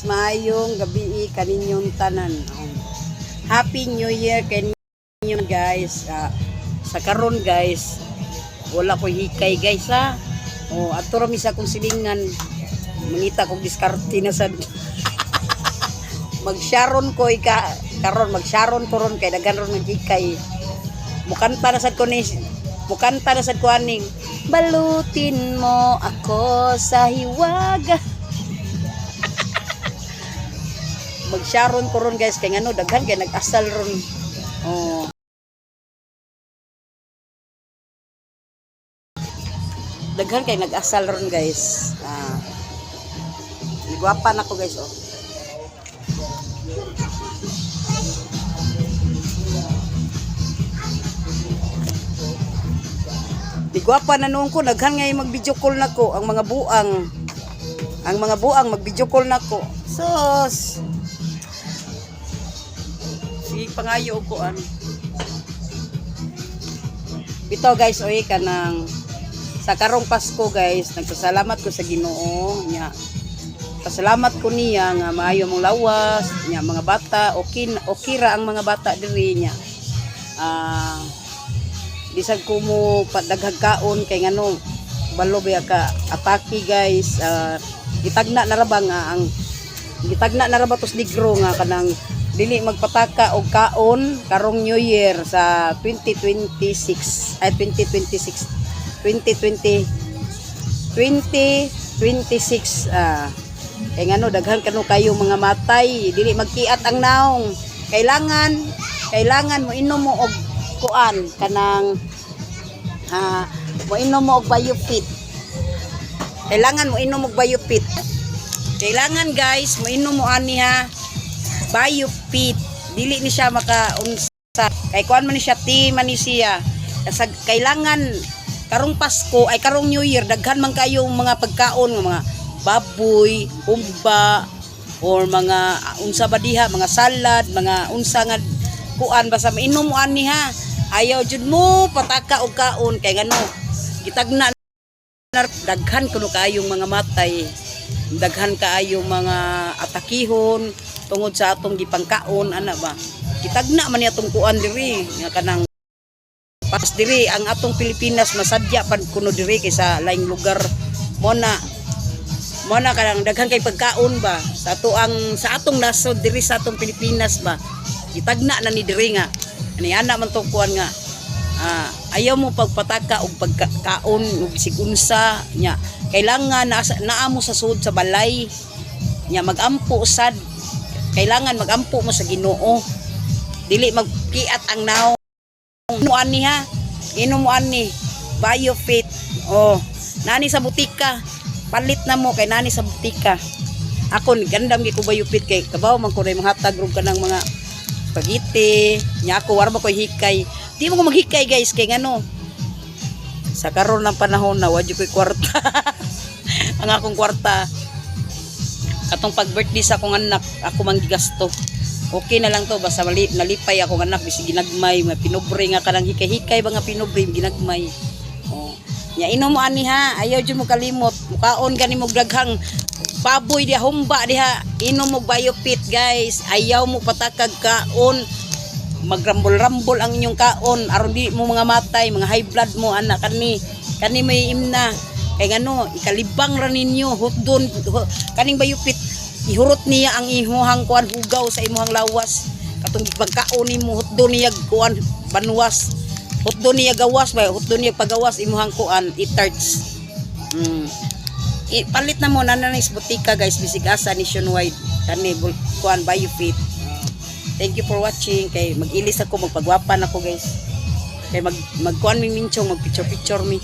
Mayong gabi kaninyong tanan. Happy New Year kaninyong guys. Sa karon guys, wala ko hikay guys ha. Ato ra mi sa akong silingan. Mangita kog diskarte na sad. Magsharon ko karon magsharon ko ron kay daghan ron ng hikay. Mukanta na sad ko aning balutin mo ako sa hiwaga. Magsharon ko ron guys kay ngano daghan kay nag-asal ron. Daghan kay nag-asal ron guys. Ligwapa na ko guys Ligwapa na noon ko daghan ngay mag-video call nako ang mga buang. Ang mga buang mag-video call nako. Sos. Sige pangayo ko Bitaw guys kanang sa karong Pasko guys, nagpasalamat ko sa Ginoo nya. Pasalamat ko niya nga maayo mong lawas nya mga bata, okay ra ang mga bata diri nya. Bisag ko mo padaghag kaon kay ngano balo ba ka atake guys. Gitagna na ra ba nga ang gitagna na ra ba tos negro nga kanang dili magpataka og kaon karong New Year sa 2026 kay ngano daghan kano kayo mga matay dili magkiat ang naong kailangan mo inom mo og kuan kanang mo inom mo og biofit. Kailangan mo inom og biofit. Kailangan guys mo inom mo ani ha biofit. Dili ni siya makaunsa kay kuan man ni siya man ni siya. Kailangan karong Pasko ay karong New Year daghan man kayo mga pagkaon nga mga baboy, humba or mga unsa ba diha mga salad, mga unsa nga kuan basta mainom mo ani ha. Ayaw jud mo pataka og kaon kay ngano gitagna daghan kuno kaayong mga matay. Daghan kaayong mga atakihon tungod sa atong gipangkaon ana ba. Gitagna man ni atong kuan diri nga kanang pas diri ang atong Pilipinas masadya pad kuno diri kaysa laing lugar mo na kanang daghan kay pagkaon ba sa atong nasod diri sa atong Pilipinas ba gitagna na ni diri nga ani ana man to kuan nga ayaw mo pagpataka og pagkaon ug bisig unsa nya kailangan naa mo sa sud sa balay nya magampo sad kailangan magampo mo sa Ginoo dili magkiat ang naong inom ani ha inom mo ani biofit nani sa butika palit na mo kay nani sa butika ako gandam gi ko biofit kay kabaw man ko ray mahatag og kanang mga spaghetti nya ako war ba ko hikay di mo ko maghikay guys kay ngano sa karon ng panahon na wa jud koy kwarta ang akong kwarta katong pag birthday sa akong anak ako manggigasto okay na lang to basta nalipay ako anak bisig ginagmay pinobre nga kanang hikay-hikay ba nga pinobre ginagmay nya inom mo ani ha ayaw jud mo kalimot mukaon gani mo daghang baboy diha humba diha inom mo biofit guys ayaw mo patakag kaon magrambol-rambol ang inyong kaon aron di mo mga matay mga high blood mo anak kani may imna kay ngano ikalibang ra ninyo hutdon kaning biofit ihurot niya ang imuhang kuan hugaw sa imuhang lawas katong pagkaon nimo hutdon niya kuan banwas hutdon niya gawas ba hutdon niya pagawas imuhang kuan itarts palit na mo na sa butika guys bisig asa nationwide kani kuan biofit. Thank you for watching kay mag-ilis ako magpagwapan ako guys kay magkuan mi minchong mag picture mi